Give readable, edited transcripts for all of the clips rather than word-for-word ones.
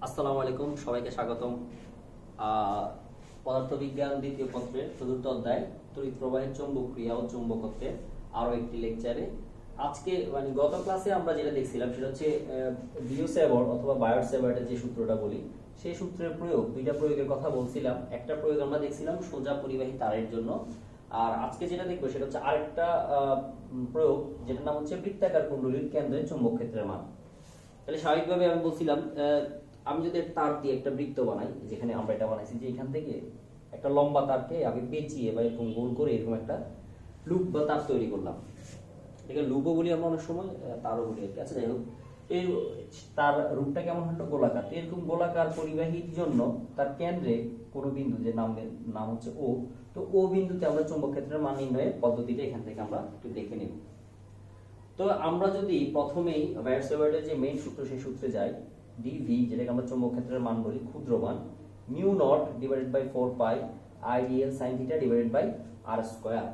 আসসালামু আলাইকুম, সবাইকে স্বাগতম। পদার্থবিজ্ঞান দ্বিতীয় পত্রের চতুর্থ অধ্যায় তড়িৎ প্রবাহের চৌম্বক ক্রিয়া ও চৌম্বকত্বের আরো একটি লেকচারে আজকে গত ক্লাসে আমরা যেটা দেখছিলাম সেটা হচ্ছে বিও-সেভার্ট অথবা বায়ট-সেভার্টের যে সূত্রটা বলি সেই সূত্রের প্রয়োগ, দুইটা প্রয়োগের কথা বলছিলাম। একটা প্রয়োগ আমরা দেখছিলাম সোজা পরিবাহী তারের জন্য, আর আজকে যেটা দেখবো সেটা হচ্ছে আরেকটা প্রয়োগ, যেটার নাম হচ্ছে বৃত্তাকার কুণ্ডলীর কেন্দ্রে চৌম্বক ক্ষেত্রের মান। তাহলে স্বাভাবিকভাবে আমি বলছিলাম, আমি যদি তার দিয়ে একটা বৃত্ত বানাই, যেখানে আমরা এটা বানাইছি যে এখান থেকে একটা লম্বা তারকে আমি পেঁচিয়ে বা এরকম গোল করে এরকম একটা লুপ বা তার তৈরি করলাম। এটাকে লুপও বলি আমরা অনেক সময়, তারও বলি আর কি। আচ্ছা, যাই হোক, এই তার রূপটা কেমন হলো? গোলাকার। এরকম গোলাকার পরিবাহীর জন্য তার কেন্দ্রে কোনো বিন্দু, যে নাম হচ্ছে ও, তো ও বিন্দুতে আমরা চৌম্বক ক্ষেত্রের মান নির্ণয়ের পদ্ধতিটা এখান থেকে আমরা একটু দেখে নেব। তো আমরা যদি প্রথমেই বায়ট-সেভার্টের যে মেইন সূত্র সেই সূত্রে যাই, ডিভি, যেটাকে আমরা চৌম্বক ক্ষেত্রের মান বলি, ক্ষুদ্র মান mu naught divided by 4 pi I dl sine theta divided by r square.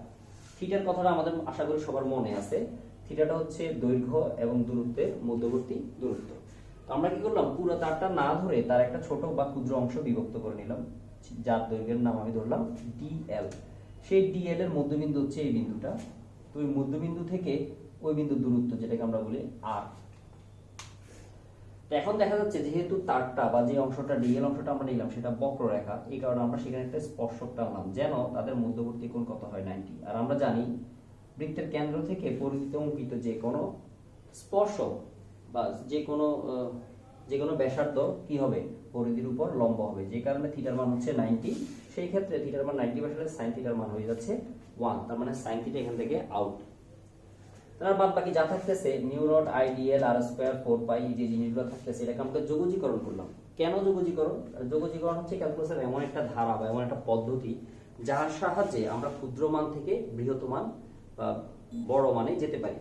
থিটার কথাটা আমাদের আশা করি সবার মনে আছে। থিটাটা হচ্ছে দৈর্ঘ্য এবং দূরত্বের মধ্যবর্তী দূরত্ব। তো আমরা কি করলাম, পুরো তারটা না ধরে তার একটা ছোট বা ক্ষুদ্র অংশ বিভক্ত করে নিলাম, যার দৈর্ঘ্যের নাম আমি ধরলাম ডিএল। সেই ডিএল এর মধ্যবিন্দু হচ্ছে এই বিন্দুটা। তো ওই মধ্যবিন্দু থেকে ওই বিন্দুর দূরত্ব, যেটাকে আমরা বলি আর। তো এখন দেখা যাচ্ছে যেহেতু তারটা বা যে অংশটা ডিএল অংশটা আমরা নিলাম সেটা বক্ররেখা, এই কারণে আমরা সেখানে একটা স্পর্শক টানলাম যেন তাদের মধ্যবর্তী কোণ কত হয়, 90। আর আমরা জানি বৃত্তের কেন্দ্র থেকে পরিধিতে অঙ্কিত যে কোনো স্পর্শক বা যে কোনো ব্যাসার্ধ কি হবে, পরিধির উপর লম্ব হবে, যে কারণে থিটার মান হচ্ছে 90। সেই ক্ষেত্রে থিটার মান 90 বসালে সাইন থিটার মান হয়ে যাচ্ছে 1, তার মানে সাইন থিটা এখান থেকে আউট। তার বাদ বাকি যা থাকতেছে mu not IDL R square 4 পাই, যে জিনিসগুলো থাকতেছে এটাকে আমরা যোগজীকরণ করলাম। কেন যোগজীকরণ? যোগজীকরণ হচ্ছে ক্যালকুলাসের এমন একটা ধারা বা এমন একটা পদ্ধতি যার সাহায্যে আমরা ক্ষুদ্র মান থেকে বৃহৎ মান বা বড় মানে যেতে পারি।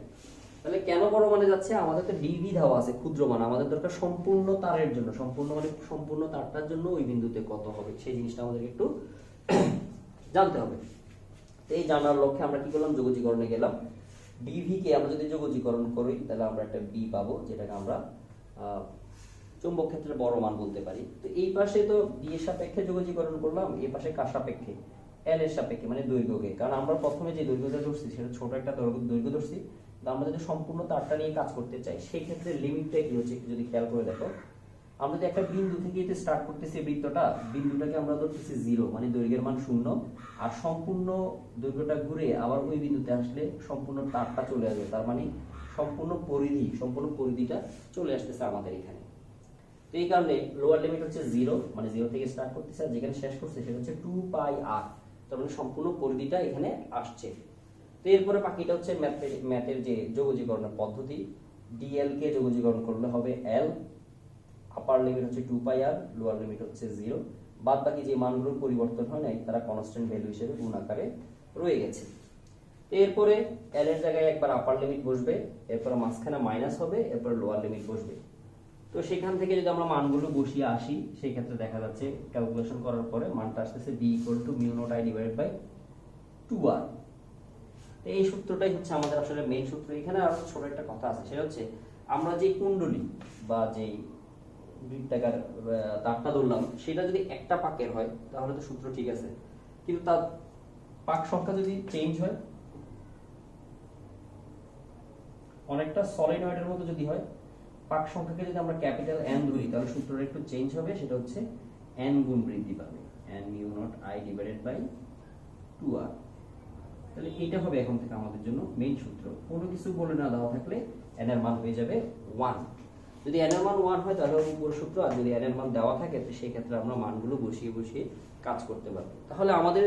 তাহলে কেন বড় মানে যাচ্ছে? আমাদের তো ডিভি দেওয়া আছে ক্ষুদ্র মান, আমাদের দরকার সম্পূর্ণ তারের জন্য, সম্পূর্ণ তারটার জন্য ওই বিন্দুতে কত হবে সেই জিনিসটা আমাদেরকে একটু জানতে হবে। তো এই জানার লক্ষ্যে আমরা কি করলাম, যোগজীকরণে গেলাম। ডিভি কে আমরা যদি যোগজীকরণ করি তাহলে আমরা একটা বি পাবো, যেটাকে আমরা চৌম্বক ক্ষেত্রের বড় মান বলতে পারি। তো এই পাশে তো বি এর সাপেক্ষে যোগজীকরণ করলাম, এই পাশে কার সাপেক্ষে, এল এর সাপেক্ষে, মানে দৈর্ঘ্যকে। কারণ আমরা প্রথমে যে দৈর্ঘ্যটা ধরছি সেটা ছোট একটা দৈর্ঘ্য ধরছি। তো আমরা যদি সম্পূর্ণ তারটা নিয়ে কাজ করতে চাই সেই ক্ষেত্রে লিমিটটা কি হচ্ছে একটু যদি খেয়াল করে দেখো। আমরা যদি একটা বিন্দু থেকে এতে স্টার্ট করতেছি বৃত্তটা, বিন্দুটাকে আমরা ধরতেছি 0, মানে দৈর্ঘ্যের মান 0, আর সম্পূর্ণ দৈর্ঘ্যটা ঘুরে আবার ওই বিন্দুতে আসলে সম্পূর্ণ তারটা চলে আসবে, তার মানে সম্পূর্ণ পরিধিটা চলে আসতেছে আমাদের এখানে। তো এই কারণে লোয়ার লিমিট হচ্ছে 0, মানে 0 থেকে স্টার্ট করতেছে, আর যেখানে শেষ করছে সেটা হচ্ছে 2 পাই আর, তার মানে সম্পূর্ণ পরিধিটা এখানে আসছে। তো এরপরে বাকিটা হচ্ছে ম্যাথের যে যোগজীকরণের পদ্ধতি। ডিএল কে যোগজীকরণ করলে হবে এল, আপার লিমিট হচ্ছে 2 পাই আর, লোয়ার লিমিট হচ্ছে 0। বাদ বাকি যে মানগুলোর পরিবর্তন হয় নাই তারা কনস্ট্যান্ট ভ্যালু হিসেবে গুণ আকারে রয়ে গেছে। এরপরে এল এর জায়গায় একবার আপার লিমিট বসবে, এরপর মাঝখানে মাইনাস হবে, এরপর লোয়ার লিমিট বসবে। তো সেখান থেকে যদি আমরা মানগুলো বসিয়ে আসি সেই ক্ষেত্রে দেখা যাচ্ছে ক্যালকুলেশন করার পরে মানটা আসতেছে B equal to mu naught I divided by 2r। তো এই সূত্রটাই হচ্ছে আমাদের আসলে মেইন সূত্র। এখানে আরো ছোট একটা কথা আছে, সেটা হচ্ছে আমরা যে কুণ্ডলী বা যে বৃত্তাকার তারটা ধরলাম সেটা যদি একটা পাকের হয় তাহলে তো সূত্র ঠিক আছে, কিন্তু তার পাক সংখ্যা যদি চেঞ্জ হয়, অনেকটা সলিনয়েডের মতো যদি হয়, পাক সংখ্যাকে যদি আমরা ক্যাপিটাল এন ধরি তাহলে সূত্রটা একটু চেঞ্জ হবে, সেটা হচ্ছে এন গুণ বৃদ্ধি পাবে, n mu naught I divided by 2r। তাহলে এটা হবে এখন থেকে আমাদের জন্য মেইন সূত্র। কোনো কিছু বলে না দেওয়া থাকলে এন এর মান হয়ে যাবে 1। যদি এন এর মান 1 হয় তাহলে পুরো সূত্র, আর যদি এন এর মান দেওয়া থাকে তো সেই ক্ষেত্রে আমরা মানগুলো বসিয়ে কাজ করতে পারবো। তাহলে আমাদের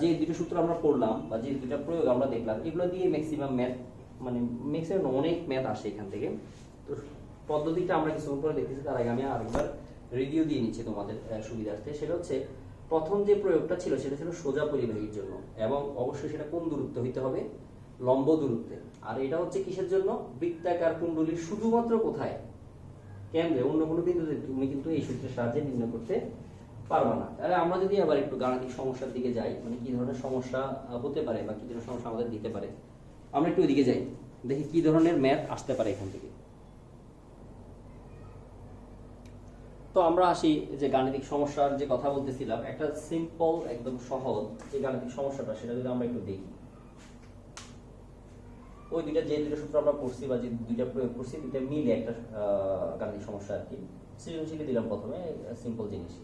যে দুটো সূত্র আমরা পড়লাম বা যে দুটো প্রয়োগ আমরা দেখলাম, এগুলো দিয়ে ম্যাক্সিমাম ম্যাথ, মানে ম্যাক্সিমাম অনেক ম্যাথ আসে এখান থেকে। তো পদ্ধতিটা আমরা কিছুক্ষণ পরে দেখতেছি, তার আগে আমি আরেকবার রিভিউ দিয়ে নিচ্ছি তোমাদের সুবিধার্থে। সেটা হচ্ছে প্রথম যে প্রয়োগটা ছিল সেটা ছিল সোজা পরিবাহীর জন্য, এবং অবশ্যই সেটা কোন দূরত্ব হইতে হবে, লম্ব দূরত্বে। আর এটা হচ্ছে কিসের জন্য, বৃত্তাকার কুণ্ডলীর শুধুমাত্র কোথায়, কেন্দ্রে, অন্য কোনো বিন্দুতে তুমি কিন্তু এই সূত্রের সাহায্যে নির্ণয় করতে পারবে না। তাহলে আমরা যদি আবার একটু গাণিতিক সমস্যার দিকে যাই, মানে কি ধরনের সমস্যা হতে পারে বা কি ধরনের সমস্যা আমাদের দিতে পারে, আমরা একটু ওইদিকে যাই, দেখি কি ধরনের ম্যাথ আসতে পারে এখান থেকে। তো আমরা আসি যে গাণিতিক সমস্যার যে কথা বলতেছিলাম, একটা সিম্পল একদম সহজ যে গাণিতিক সমস্যাটা সেটা যদি আমরা একটু দেখি। ওই যে দুটো সূত্র আমরা পড়ছি বা যে দুইটা প্রয়োগ করছি দুইটা মিলে একটা গাণিতিক সমস্যা আর কি। সৃজনশীলে দিলাম প্রথমে সিম্পল জিনিস।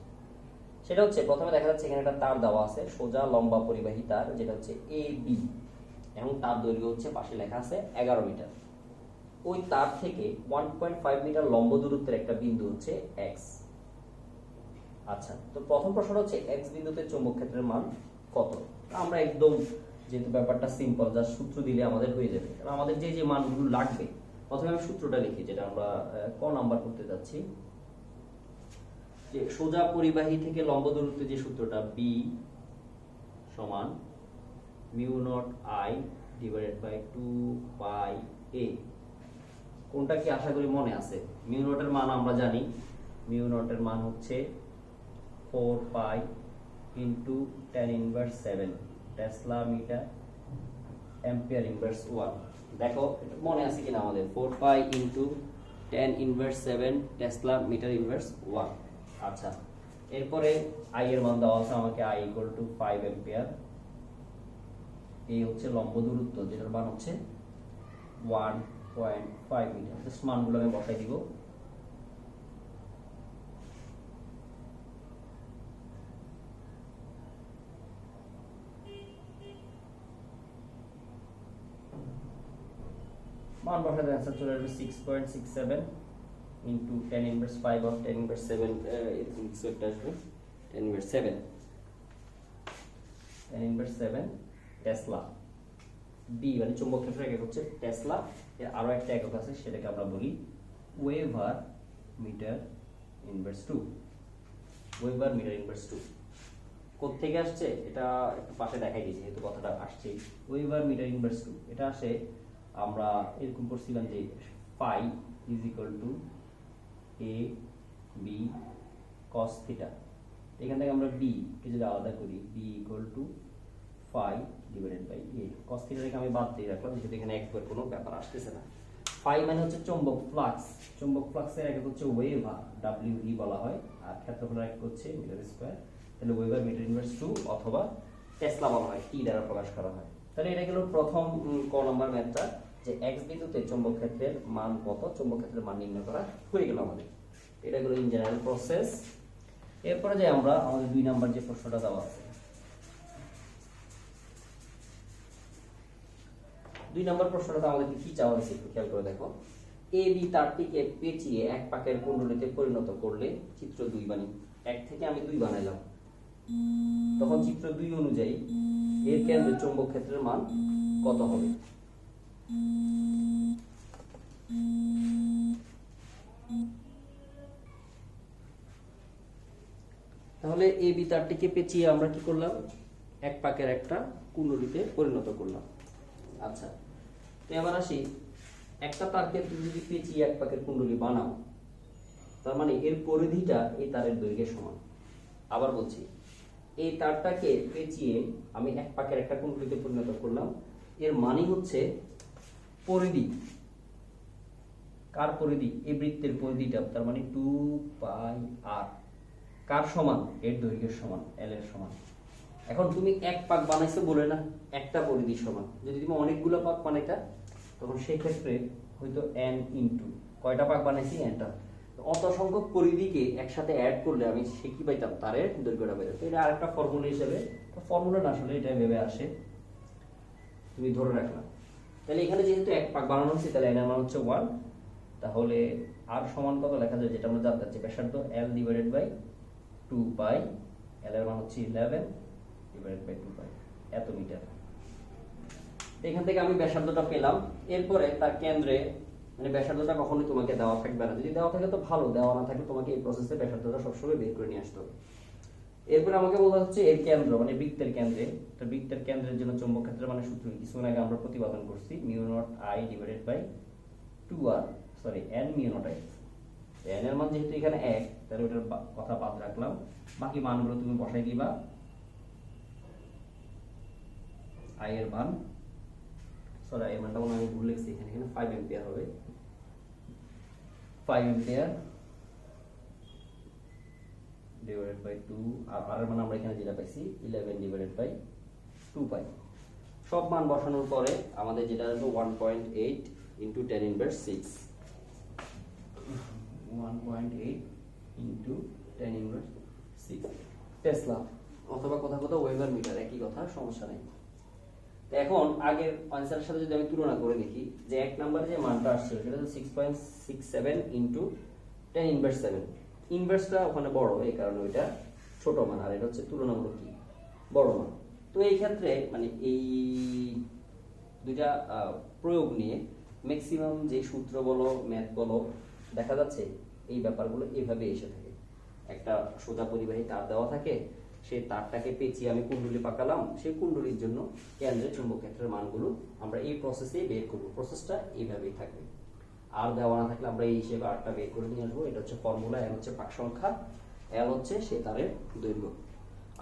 সেটা হচ্ছে প্রথমে দেখা যাচ্ছে এখানে একটা তার দেওয়া আছে, সোজা লম্বা পরিবাহী তার, যেটা হচ্ছে এ বি, এবং তার দৈর্ঘ্য হচ্ছে পাশে লেখা আছে 11 মিটার। ওই তার থেকে 1.5 মিটার লম্ব দূরত্বের একটা বিন্দু হচ্ছে এক্স। আচ্ছা, তো প্রথম প্রশ্ন হচ্ছে এক্স বিন্দুতে চৌম্বক ক্ষেত্রের মান কত। আমরা একদম যেহেতু ব্যাপারটা সিম্পল, যা সূত্র দিলে আমাদের হয়ে যাবে, কারণ আমাদের যে যে মানগুলো লাগবে প্রথমে আমি সূত্রটা লিখি, যেটা আমরা ক নাম্বার করতে যাচ্ছি। যে সোজা পরিবাহী থেকে লম্ব দূরত্বে যে সূত্রটা বি সমান mu naught I divided by 2 pi a, কোনটা কি আশা করি মনে আছে। মিউ নটের মান আমরা জানি, মিউ নটের মান হচ্ছে 4 pi into 10 inverse 7 tesla metre ampere inverse 1। দেখো এটা মনে আছে কিনা আমাদের, 4 pi into 10 inverse 7 tesla metre inverse 1। আচ্ছা, এরপরে আই এর মান দেওয়া আছে আমাকে, আই ইকুয়াল টু 5 অ্যাম্পিয়ার। এই হচ্ছে লম্ব দূরত্ব, যেটার মান হচ্ছে 1.5 মিটার। জাস্ট মানগুলো আমি বসাই দিব। মান বসাতে आंसर চলে আসবে 6.67 into 10 inverse 5 of 10 inverse 7, except আসবে 10 ইনভার্স 7, 10 ইনভার্স 7 টেসলা। বি মানে চৌম্বক ক্ষেত্রের একক হচ্ছে টেসলা। এর আরো একটা একক আছে, সেটাকে আমরা বলি weber metre inverse 2। Weber metre inverse 2 কোথা থেকে আসছে এটা একটু পাশে দেখাই দিয়েছি, যেহেতু কথাটা আসছে। ওয়েভার মিটার ইনভার্স 2 এটা আসে, আমরা এরকম করছিলাম যে phi is equal to a b cos theta. এখান থেকে আমরা বি কে যদি আলাদা করি, b equal to phi divided by a. Cos থিটাকে আমি বাদ দিয়ে রাখলাম, যেহেতু এখানে একের কোনো ব্যাপার আসতেছে না। ফাই মানে হচ্ছে চৌম্বক ফ্লাক্স, চৌম্বক ফ্লাক্সের একক হচ্ছে ওয়েভার, ডাব্লিউ ই বলা হয়, আর ক্ষেত্রফলের একক হচ্ছে মিটার স্কয়ার। তাহলে ওয়েভার মিটার ইনভার্স 2 অথবা টেসলা বলা হয়, টি দ্বারা প্রকাশ করা হয়। তাহলে এটা গেল প্রথম ক নাম্বার ম্যাথটা, যে এক্স বিন্দুতে চৌম্বক ক্ষেত্রের মান কত, চৌম্বক ক্ষেত্রের মান নির্ণয় করা হয়ে গেল আমাদের। এটা গেল ইন জেনারেল প্রসেস। এরপরে যে আমরা আমাদের 2 নাম্বার যে প্রশ্নটা দেওয়া আছে, 2 নাম্বার প্রশ্নটা আমাদেরকে কি চাওয়া হয়েছে একটু খেয়াল করে দেখো। এ বি তারটিকে পেঁচিয়ে এক পাকের কুণ্ডলীতে পরিণত করলে চিত্র 2 বানি, এক থেকে আমি 2 বানাইলাম, তখন চিত্র 2 অনুযায়ী এর কেন্দ্রে চৌম্বক ক্ষেত্রের মান কত হবে। তাহলে এই বি তারটিকে পেঁচিয়ে আমরা কি করলাম, এক পাকের একটা কুণ্ডলীতে পরিণত করলাম। আচ্ছা, তো এবার আসি, একটা তারকে তুমি যদি পেঁচিয়ে এক পাকের কুণ্ডলী বানাও, তার মানে এর পরিধিটা এই তারের দৈর্ঘ্যের সমান। আবার বলছি, এই তারটাকে পেঁচিয়ে আমি এক পাকের একটা কুণ্ডলীতে পরিণত করলাম, এর মানে হচ্ছে পরিধি। কার পরিধি? এই বৃত্তের পরিধিটা, তার মানে 2 পাই আর। কার সমান? এর দৈর্ঘ্যের সমান, এল এর সমান। এখন তুমি এক পাক বানাইছো বলে না একটা পরিধি সমান, যদি তুমি অনেকগুলো পাক বানাইতা তখন সেই ক্ষেত্রে হয়তো n ইনটু কয়টা পাক বানাইছি nটা, অত সংখ্যক পরিধিকে একসাথে অ্যাড করলে আমি সে কি পাইতাম, তারের দৈর্ঘ্যটা পাইতাম। তো এটা আরেকটা ফর্মুলা হিসেবে, ফর্মুলা না আসলে এটা ভেবে আসে, তুমি ধরে রাখলাম। তাহলে এখানে যেহেতু এক পাক বানানো হচ্ছে, তাহলে n এর মান হচ্ছে 1। তাহলে আর সমান কত লেখা যায়, যেটা আমরা জানতে চাচ্ছি, ব্যাসার্ধ l divided by 2 pi, l এর মান হচ্ছে 11 ডিভাইডেড বাই 2 পাই, এত মিটার। এখান থেকে আমি ব্যাসার্ধটা পেলাম। এরপরে তার কেন্দ্রে, মানে ব্যাসার্ধটা কখনোই তোমাকে দেওয়া থাকবে না, যদি দেওয়া থাকে তো ভালো, দেওয়া না থাকলে তোমাকে এই প্রসেসে ব্যাসার্ধটা সবসময় বের করে নিয়ে আসতে হবে। এরপরে আমাকে বলা হচ্ছে এর কেন্দ্র, মানে বৃত্তের কেন্দ্রে, তো বৃত্তের কেন্দ্রের জন্য চৌম্বক ক্ষেত্রের মানে সূত্র কিছুক্ষণ আগে আমরা প্রতিপাদন করছি, mu naught I divided by 2r, sorry n mu naught I. n এর মান যেহেতু এখানে 1, তাহলে ওটার কথা বাদ রাখলাম, বাকি মানগুলো তুমি বসাই দিবা। আই এর মান, সরি আই এর মানটা আমি ভুল লিখছি, এখানে 5 অ্যাম্পিয়ার হবে, 5 অ্যাম্পিয়ার ডিভাইডেড বাই 2 আর আর এর মান আমরা এখানে যেটা পাইছি 11 ডিভাইডেড বাই 2 পাই। সব মান বসানোর পরে আমাদের যেটা আসবে 1.8 into 10 inverse 6, 1.8 into 10 inverse 6 Tesla, অথবা কোথাও কোথাও ওয়েবার মিটার, একই কথা, সমস্যা নেই। তো এখন আগের আনসারের সাথে যদি আমি তুলনা করে দেখি যে এক নম্বরে যে মানটা আসছে সেটা হচ্ছে 6.67 ইনটু 10 ইনভার্স 7, ইনভার্সটা ওখানে বড়, এই কারণে ওইটা ছোট মান, আর এটা হচ্ছে তুলনামূলক কি বড় মান। তো এই ক্ষেত্রে মানে এই দুইটা প্রয়োগ নিয়ে ম্যাক্সিমাম যে সূত্র বলো ম্যাথ বলো দেখা যাচ্ছে এই ব্যাপারগুলো এভাবে এসে থাকে। একটা সোজা পরিবাহী তার দেওয়া থাকে, সেই তারটাকে পেঁচিয়ে আমি কুণ্ডলী পাকালাম, সেই কুণ্ডলীর জন্য কেন্দ্রে চুম্বক ক্ষেত্রের মানগুলো আমরা এই প্রসেসেই বের করবো। প্রসেসটা এইভাবেই থাকবে। আর দেওয়া না থাকলে আমরা এই হিসেবে আরটা বের করে নিয়ে আসবো। এটা হচ্ছে ফর্মুলা, এল হচ্ছে পাক সংখ্যা, এল হচ্ছে সেই তারের দৈর্ঘ্য।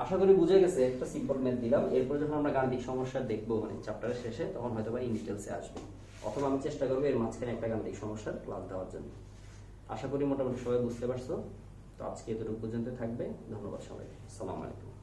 আশা করি বুঝে গেছে, একটা সিম্পল ম্যাথ দিলাম। এরপর যখন আমরা গাণিতিক সমস্যা দেখবো মানে চ্যাপ্টারের শেষে, তখন হয়তো বা ইন ডিটেলসে আসবে, অথবা আমি চেষ্টা করবো এর মাঝখানে একটা গাণিতিক সমস্যার ক্লাস দেওয়ার জন্য। আশা করি মোটামুটি সবাই বুঝতে পারছো। তো আজকে এতটুকু পর্যন্ত থাকবে। ধন্যবাদ সবাইকে। আসসালামু আলাইকুম।